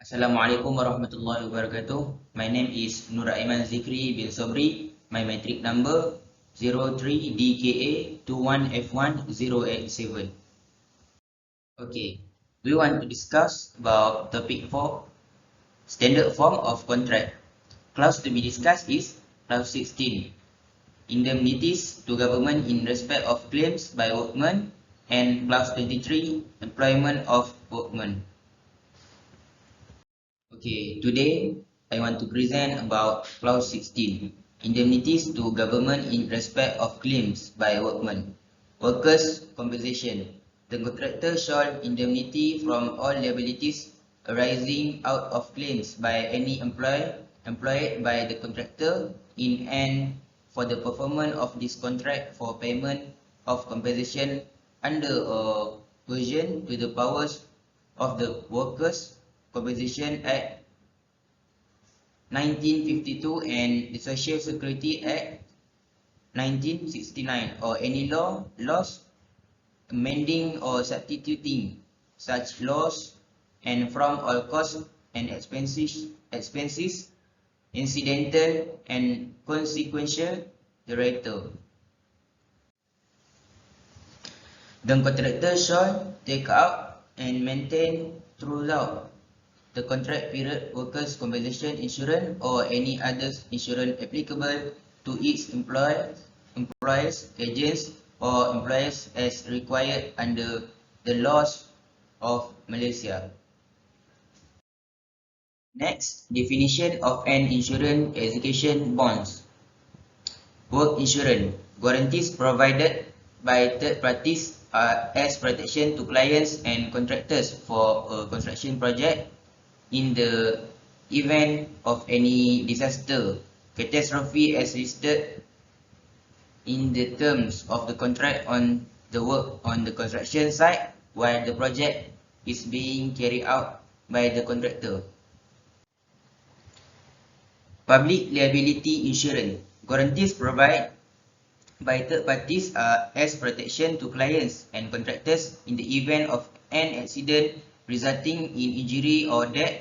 Assalamualaikum warahmatullahi wabarakatuh. My name is Nur Aiman Zikri bin Sobri. My metric number 03DKA21F1087. Okay, we want to discuss about topic 4, standard form of contract. Clause to be discussed is clause 16, indemnities to government in respect of claims by workmen, and clause 23, employment of workmen. Okay, today I want to present about clause 16, indemnities to government in respect of claims by workmen. Workers' compensation. The contractor shall indemnity from all liabilities arising out of claims by any employed by the contractor in and for the performance of this contract for payment of compensation under a version to the powers of the Workers' Compensation Act 1952 and the Social Security Act 1969 or any laws amending or substituting such laws, and from all costs and expenses incidental and consequential thereto. The contractor shall take out and maintain throughout the contract period workers' compensation insurance or any other insurance applicable to its employees, agents, or employers as required under the laws of Malaysia. Next, definition of an insurance execution bonds. Work insurance guarantees provided by third parties as protection to clients and contractors for a construction project in the event of any disaster, catastrophe as listed in the terms of the contract on the work on the construction site while the project is being carried out by the contractor. Public liability insurance guarantees provided by third parties as protection to clients and contractors in the event of an accident resulting in injury or death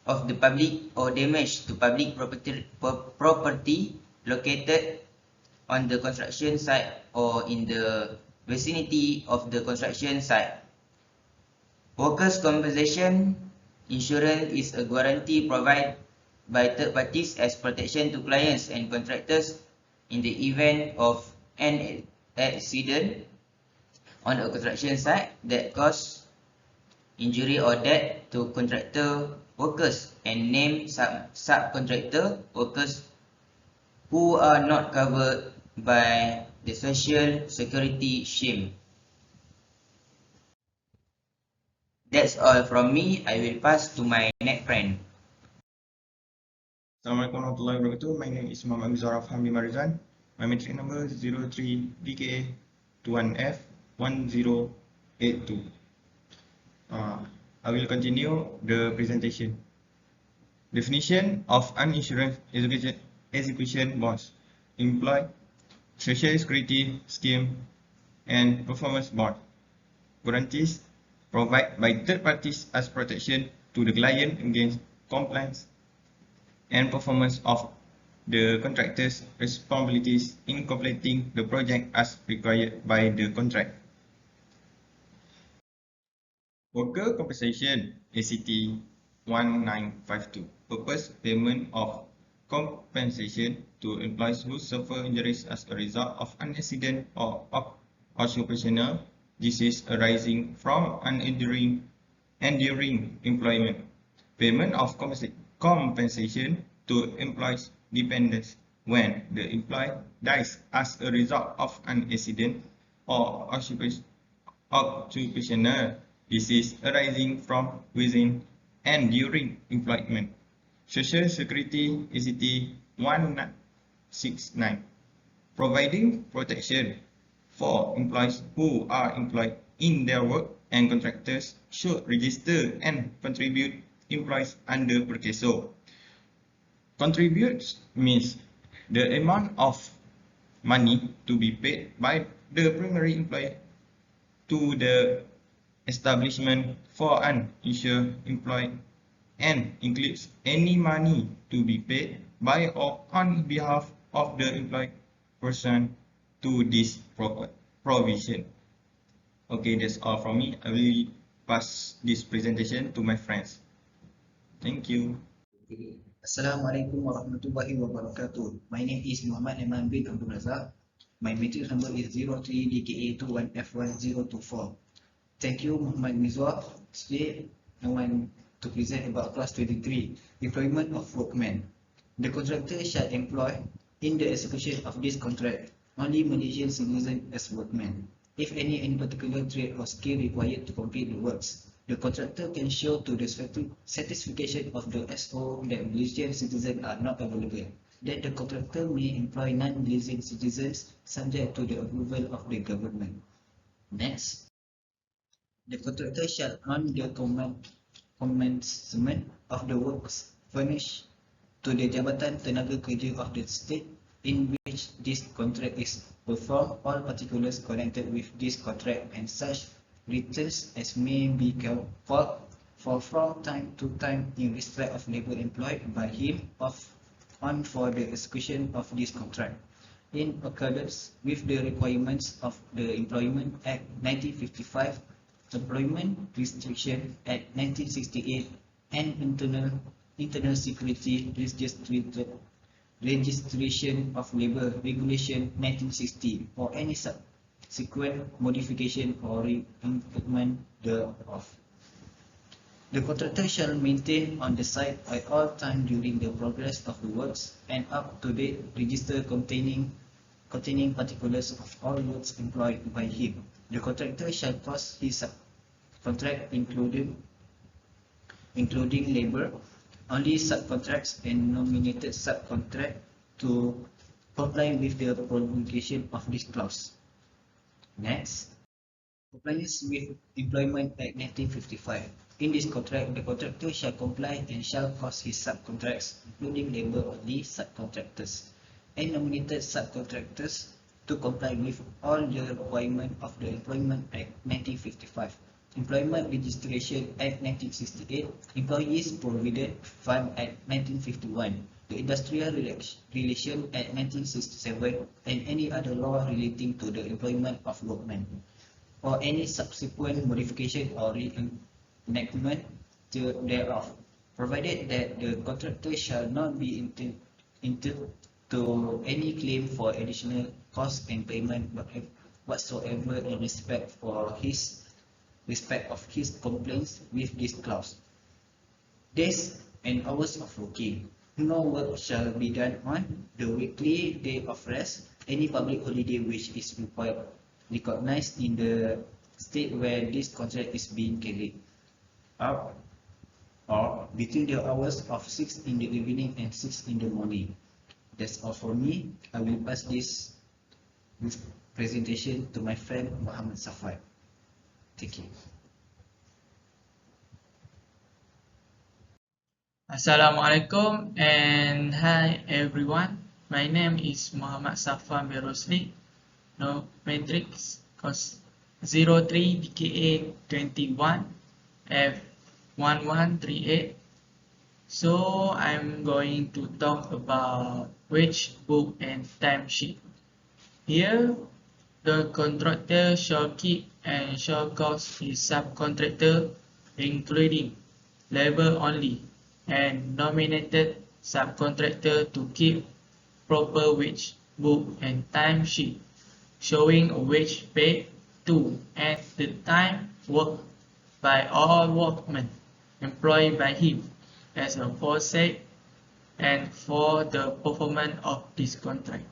of the public or damage to public property located on the construction site or in the vicinity of the construction site. Workers' compensation insurance is a guarantee provided by third parties as protection to clients and contractors in the event of an accident on a construction site that cause injury or death to contractor workers and named subcontractor workers who are not covered by the Social Security scheme. That's all from me. I will pass to my next friend. Assalamualaikum warahmatullahi wabarakatuh. My name is Muhammad Mizaraf Hamdi Marizan. My metric number 03DKA21F1082. I will continue the presentation. Definition of uninsurance execution bonds: employee, social security scheme, and performance bond. Guarantees provided by third parties as protection to the client against compliance and performance of the contractor's responsibilities in completing the project as required by the contract. Worker compensation ACT 1952. Purpose: payment of compensation to employees who suffer injuries as a result of an accident or occupational disease arising from enduring employment. Payment of compensation to employees' dependents when the employee dies as a result of an accident or occupational disease arising from within and during employment. Social Security ACT 169. Providing protection for employees who are employed in their work, and contractors should register and contribute employees under Perkeso. Contributes means the amount of money to be paid by the primary employer to the establishment for an insured employee and includes any money to be paid by or on behalf of the employed person to this provision. Okay, that's all from me. I will pass this presentation to my friends. Thank you. Assalamualaikum warahmatullahi wabarakatuh. My name is Muhammad Iman bin Abdul Razak. My matrix number is 03DKA21F1024. Thank you, Muhammad Mizwar. Today, I want to present about class 23, employment of workmen. The contractor shall employ in the execution of this contract only Malaysian citizens as workmen. If any particular trade or skill required to complete the works, the contractor can show to the satisfaction of the SO that Malaysian citizens are not available, that the contractor may employ non-Malaysian citizens subject to the approval of the government. Next, the contractor shall on the commencement of the works furnish to the Jabatan Tenaga Kerja of the state in which this contract is performed all particulars connected with this contract and such returns as may be called for from time to time in respect of labour employed by him on for the execution of this contract in accordance with the requirements of the Employment Act 1955, Employment Restriction Act 1968, and Internal Security Registration of Labour Regulation 1960 or any subsequent modification or reinstatement thereof. The contractor shall maintain on the site at all times during the progress of the works an up-to-date register containing particulars of all works employed by him. The contractor shall cause his subcontract including labour, only subcontracts and nominated subcontract to comply with the promulgation of this clause. Next, compliance with Employment Act 1955. In this contract, the contractor shall comply and shall cause his subcontracts, including labour only subcontractors and nominated subcontractors, to comply with all the requirements of the Employment Act 1955. Employment Registration Act 1968, Employees Provident Fund Act 1951, the Industrial Relation Act 1967, and any other law relating to the employment of workmen, or any subsequent modification or reenactment thereof, provided that the contractor shall not be entitled to any claim for additional cost and payment whatsoever in respect of his complaints with this clause. Days and hours of working. No work shall be done on the weekly day of rest, any public holiday which is recognized in the state where this contract is being carried out, or between the hours of 6 in the evening and 6 in the morning. That's all for me. I will pass this presentation to my friend Muhammad Safai. Thank you. Assalamualaikum and hi everyone. My name is Muhammad Safwan Berosli. No matrix cos 03 DKA 21 F1138. So I'm going to talk about wage book and timesheet. Here, the contractor shall keep and shall cause his subcontractor, including labor only, and nominated subcontractor to keep proper wage book and timesheet, showing a wage paid to and the time worked by all workmen employed by him as aforesaid and for the performance of this contract.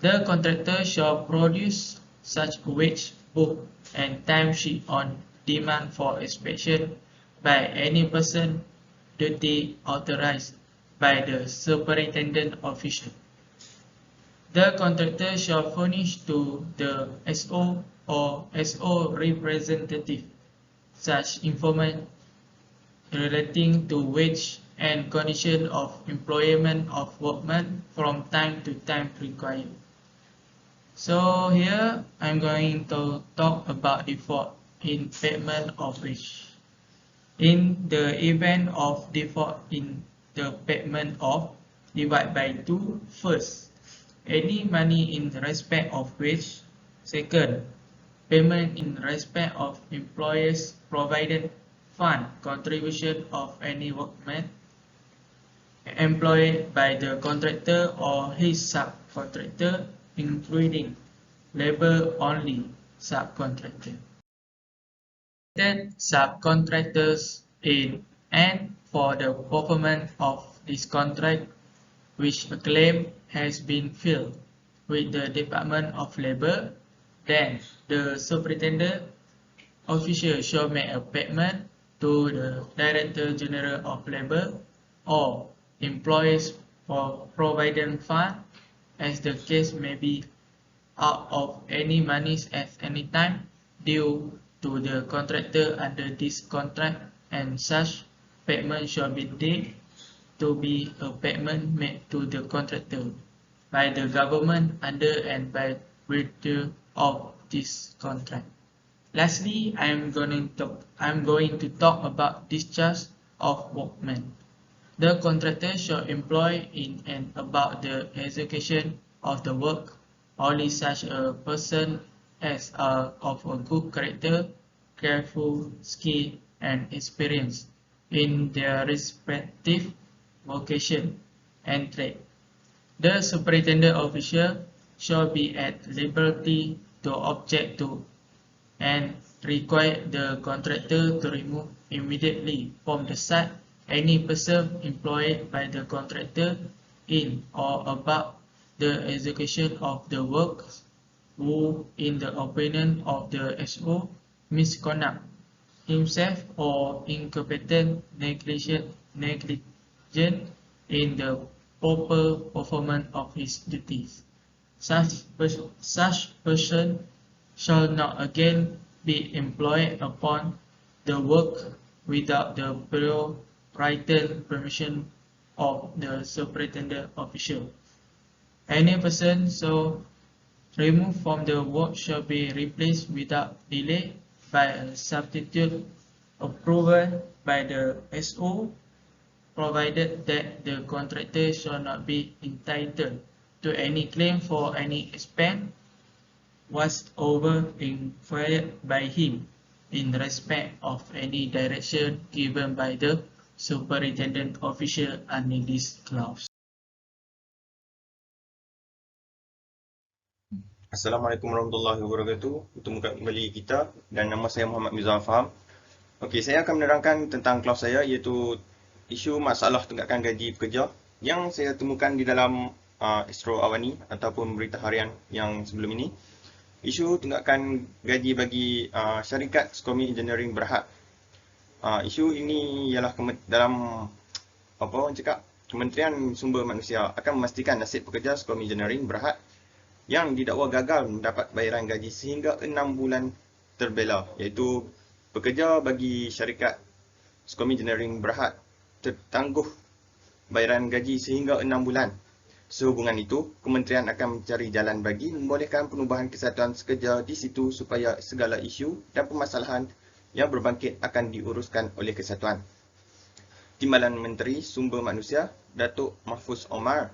The contractor shall produce such a wage book and timesheet on demand for inspection by any person duty authorized by the superintendent official. The contractor shall furnish to the SO or SO representative such information relating to wage and condition of employment of workmen from time to time required. So here I'm going to talk about default in payment of wage. In the event of default in the payment of divide by 2, first, any money in respect of wage. Second, payment in respect of employers provided fund contribution of any workman employed by the contractor or his subcontractor, including labor-only subcontractor. Then subcontractors in and for the performance of this contract which a claim has been filed with the Department of Labour, then the superintendent official shall make a payment to the Director General of Labour or Employees for Provident Fund, as the case may be, out of any monies at any time due to the contractor under this contract, and such payment shall be deemed to be a payment made to the contractor by the government under and by virtue of this contract. Lastly, I am going to talk about discharge of workmen. The contractor shall employ in and about the execution of the work only such a person as are of a good character, careful, skill, and experience in their respective vocation and trade. The superintendent official shall be at liberty to object to and require the contractor to remove immediately from the site any person employed by the contractor in or about the execution of the works who, in the opinion of the SO, misconduct himself or incompetent, negligent in the proper performance of his duties. Such person shall not again be employed upon the work without the prior written permission of the superintendent official. Any person so removed from the work shall be replaced without delay by a substitute approval by the SO, provided that the contractor shall not be entitled to any claim for any expense whatsoever incurred by him in respect of any direction given by the superintendent official under this clause. Assalamualaikum warahmatullahi wabarakatuh. Bertemu kembali kita dan nama saya Muhammad Mizan Faham. Okey, saya akan menerangkan tentang klaus saya, iaitu isu masalah tunggakan gaji pekerja yang saya temukan di dalam Astro Awani ataupun berita harian yang sebelum ini. Isu tunggakan gaji bagi syarikat Skomi Engineering Berhad. Isu ini ialah dalam Kementerian Sumber Manusia akan memastikan nasib pekerja Skomi Engineering Berhad yang didakwa gagal mendapat bayaran gaji sehingga 6 bulan terbela, iaitu pekerja bagi syarikat Skomi Engineering Berhad tertangguh bayaran gaji sehingga 6 bulan. Sehubungan itu, kementerian akan mencari jalan bagi membolehkan penubuhan kesatuan sekerja di situ supaya segala isu dan permasalahan yang berbangkit akan diuruskan oleh kesatuan. Timbalan Menteri Sumber Manusia, Datuk Mahfuz Omar,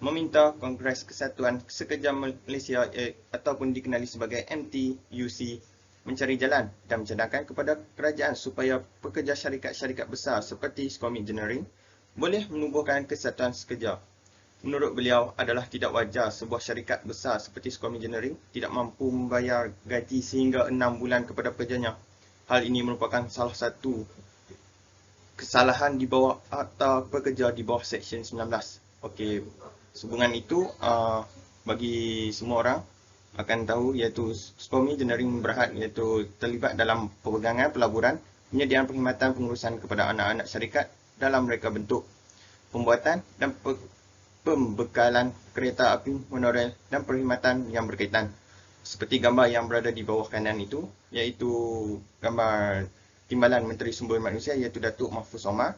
meminta Kongres Kesatuan Sekerja Malaysia ataupun dikenali sebagai MTUC mencari jalan dan mencadangkan kepada kerajaan supaya pekerja syarikat-syarikat besar seperti Skomi Engineering boleh menubuhkan kesatuan sekerja. Menurut beliau, adalah tidak wajar sebuah syarikat besar seperti Skomi Engineering tidak mampu membayar gaji sehingga 6 bulan kepada pekerjanya. Hal ini merupakan salah satu kesalahan di bawah Akta Pekerja di bawah Seksyen 19. Okey, sehubungan itu bagi semua orang akan tahu, iaitu Skomi Engineering Berhad iaitu terlibat dalam perdagangan pelaburan, penyediaan perkhidmatan pengurusan kepada anak-anak syarikat dalam mereka bentuk pembuatan dan pembekalan kereta api monorail dan perkhidmatan yang berkaitan. Seperti gambar yang berada di bawah kanan itu, iaitu gambar Timbalan Menteri Sumber Manusia iaitu Datuk Mahfuz Omar.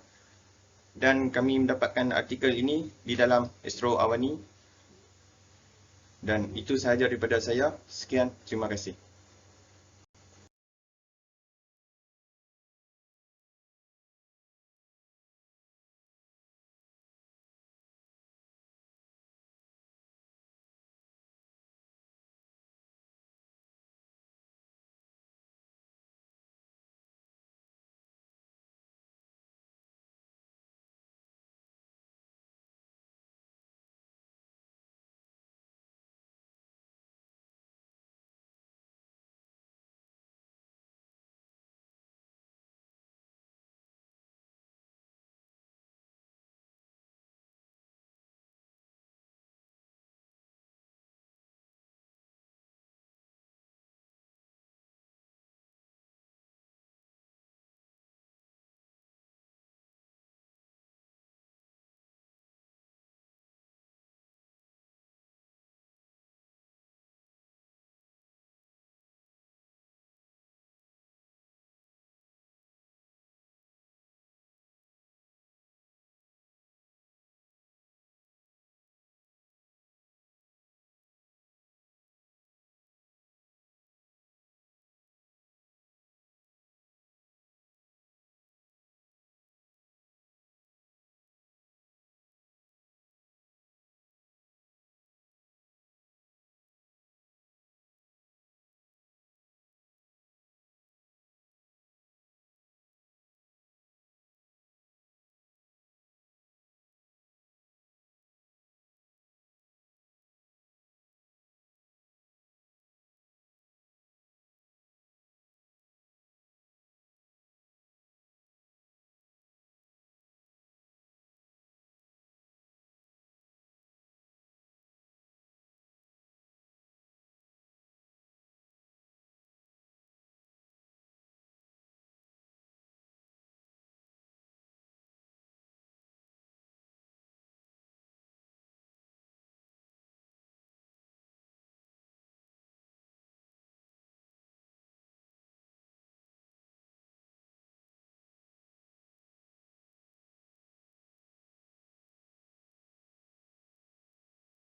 Dan kami mendapatkan artikel ini di dalam Astro Awani. Dan itu sahaja daripada saya. Sekian, terima kasih.